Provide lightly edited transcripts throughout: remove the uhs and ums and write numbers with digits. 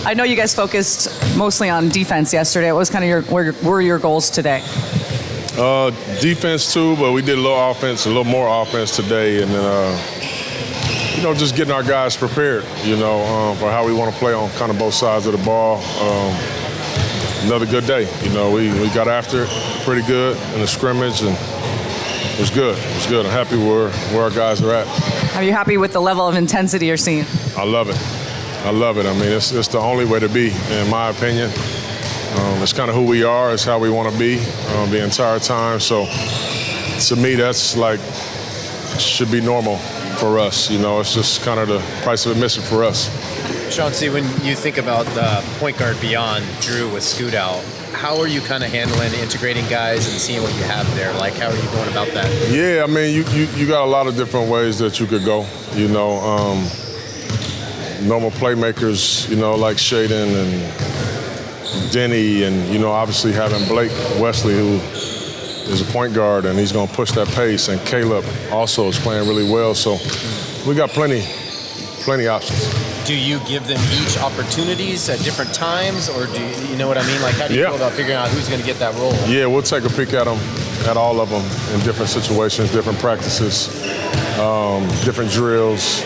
I know you guys focused mostly on defense yesterday. What was kind of where were your goals today? Defense too, but we did a little more offense today, and then just getting our guys prepared, for how we want to play on kind of both sides of the ball. Another good day. We got after it pretty good in the scrimmage, and it was good. It was good. I'm happy where our guys are at. Are you happy with the level of intensity you're seeing? I love it. I love it. I mean, it's the only way to be, in my opinion. It's kind of who we are. It's how we want to be the entire time. So, to me, that's should be normal for us. It's just kind of the price of admission for us. Chauncey, when you think about the point guard beyond Drew with Scoot out, how are you kind of handling integrating guys and seeing what you have there? How are you going about that? Yeah, I mean, you got a lot of different ways that you could go. Normal playmakers, like Shaden and Denny, and obviously having Blake Wesley, who is a point guard, and he's going to push that pace. And Caleb also is playing really well. So we got plenty options. Do you give them each opportunities at different times, or do you know what I mean? How do you go about figuring out who's going to get that role? Yeah, we'll take a peek at them, at all of them in different situations, different practices, different drills,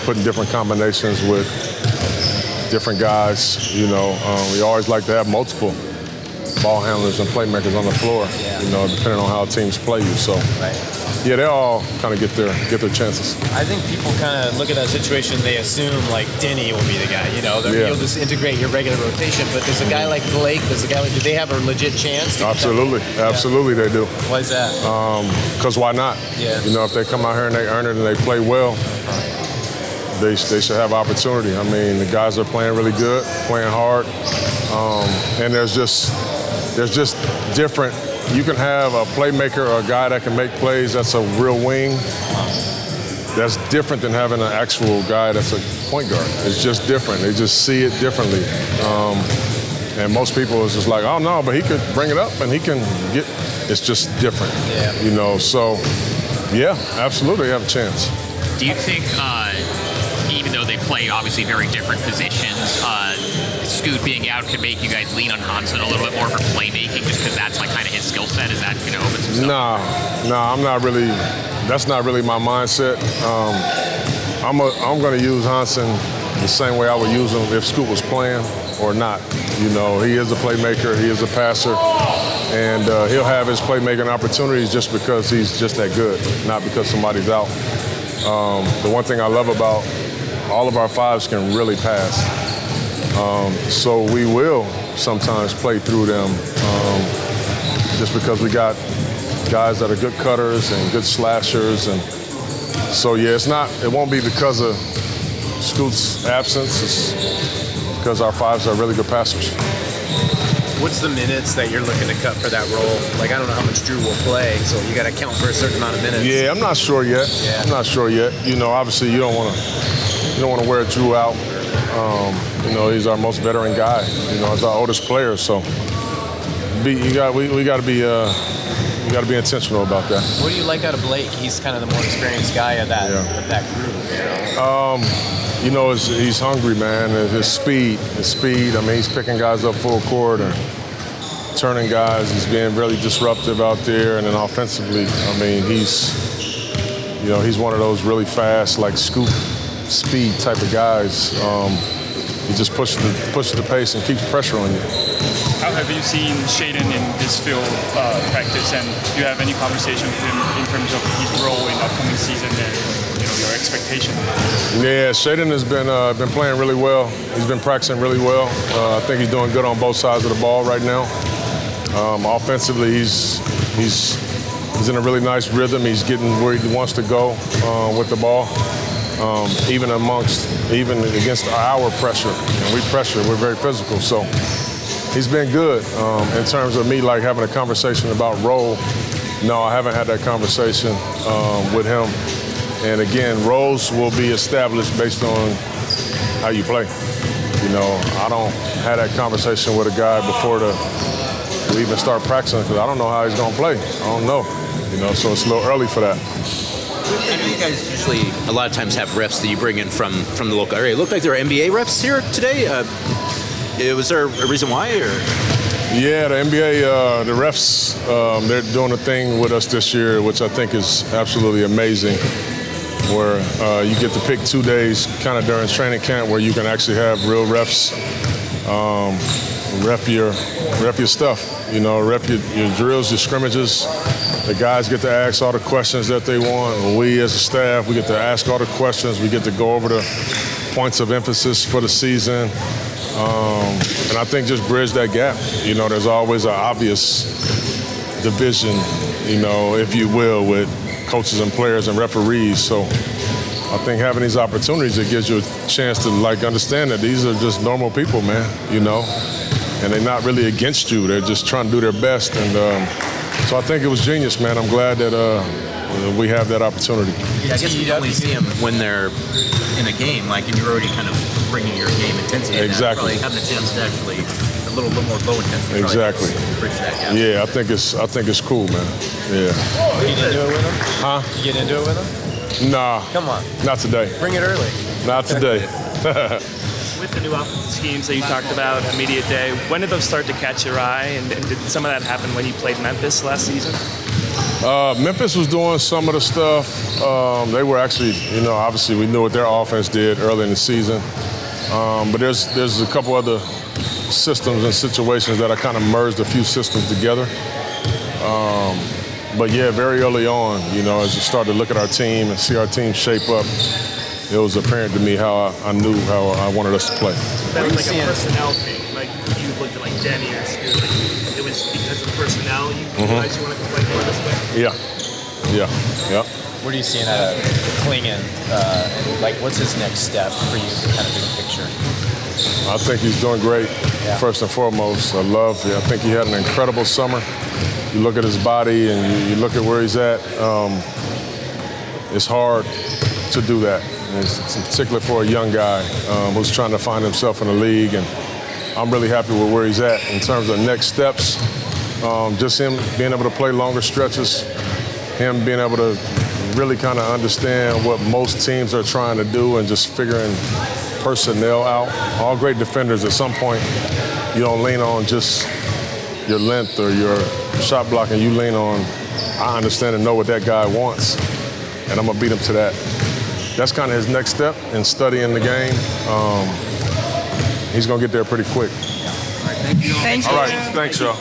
putting different combinations with different guys. We always like to have multiple ball handlers and playmakers on the floor, depending on how teams play you. So, yeah, they all kind of get their chances. I think people kind of look at that situation, they assume Denny will be the guy. You'll just integrate your regular rotation. But there's a guy like Blake, do they have a legit chance? Absolutely, absolutely they do. Why is that? Because why not? Yeah. If they come out here and they earn it and they play well, they should have opportunity. I mean, the guys are playing really good, playing hard, and there's just different. You can have a playmaker or a guy that can make plays that's a real wing. That's different than having an actual guy that's a point guard. It's just different. They just see it differently. And most people is just like, oh no, but he could bring it up and he can get. It's just different. Yeah. So yeah, absolutely they have a chance. Do you think, even though they play obviously very different positions, Scoot being out could make you guys lean on Hansen a little bit more for playmaking, just because that's kind of his skill set? Is that going to open some stuff? Nah, I'm not really. That's not really my mindset. I'm going to use Hansen the same way I would use him if Scoot was playing or not. He is a playmaker, he is a passer, and he'll have his playmaking opportunities just because he's just that good, not because somebody's out. The one thing I love about all of our fives can really pass. So we will sometimes play through them just because we got guys that are good cutters and good slashers. And so, yeah, it won't be because of Scoot's absence. It's because our fives are really good passers. What's the minutes that you're looking to cut for that role? I don't know how much Drew will play, so you got to count for a certain amount of minutes. Yeah, I'm not sure yet. Yeah. I'm not sure yet. Obviously you don't want to wear Drew out. He's our most veteran guy. He's our oldest player. So we got to be intentional about that. What do you like out of Blake? He's kind of the more experienced guy of that group. He's hungry, man. His speed. I mean, he's picking guys up full court and turning guys. He's being really disruptive out there. And then offensively, I mean, he's one of those really fast, scoop speed type of guys. He just pushes the pace and keeps pressure on you. How have you seen Shaden in this field practice, and do you have any conversation with him in terms of his role in the upcoming season and your expectation? Yeah, Shaden has been playing really well. He's been practicing really well. I think he's doing good on both sides of the ball right now. Offensively, he's in a really nice rhythm. He's getting where he wants to go with the ball. Even against our pressure. We pressure, we're very physical. So he's been good in terms of me having a conversation about role. No, I haven't had that conversation with him. And again, roles will be established based on how you play. I don't have that conversation with a guy before we even start practicing because I don't know how he's going to play. I don't know. So it's a little early for that. guys usually a lot of times have refs that you bring in from the local area. It looked like there were NBA refs here today. Was there a reason why? Or? Yeah, the NBA, the refs, they're doing a thing with us this year, which I think is absolutely amazing, where you get to pick 2 days kind of during training camp where you can actually have real refs ref your stuff, you know, ref your drills, your scrimmages. The guys get to ask all the questions that they want, and we as a staff, we get to ask all the questions. We get to go over the points of emphasis for the season. And I think just bridge that gap. You know, there's always an obvious division, you know, if you will, with coaches and players and referees. So I think having these opportunities, it gives you a chance to, like, understand that these are just normal people, man, you know, and they're not really against you. They're just trying to do their best. And so I think it was genius, man. I'm glad that we have that opportunity. Yeah, I guess you only see them when they're in a game, like, and you're already kind of bringing your game intensity. Exactly. Probably having a chance to actually a little bit more low intensity. Exactly. Bridge that gap. Yeah, I think it's cool, man. Yeah. You get into it with him? Huh? You get into it with him? Nah. Come on. Not today. Bring it early. Not today. With the new offensive schemes that you talked about, immediate day, when did those start to catch your eye? And did some of that happen when you played Memphis last season? Memphis was doing some of the stuff. They were actually, you know, obviously we knew what their offense did early in the season. But there's a couple other systems and situations that I kind of merged a few systems together. But yeah, very early on, you know, as you start to look at our team and see our team shape up, it was apparent to me how I knew how I wanted us to play. That was like a personnel thing. Like you looked at like Denny or Scoot. Like, it was because of personnel you realized you wanted to play more this way. Yeah. What are you seeing out of Klingon? Like, what's his next step for you, kind of big picture? I think he's doing great, Yeah. first and foremost. I think he had an incredible summer. You look at his body and you look at where he's at. It's hard to do that, and it's particularly for a young guy who's trying to find himself in the league. And I'm really happy with where he's at in terms of next steps. Just him being able to play longer stretches, him being able to really kind of understand what most teams are trying to do and just figuring personnel out. All great defenders, at some point, you don't lean on just your length or your shot blocking. You lean on, I understand and know what that guy wants, and I'm going to beat him to that. That's kind of his next step in studying the game. He's going to get there pretty quick. Thank you. All right, thanks, y'all.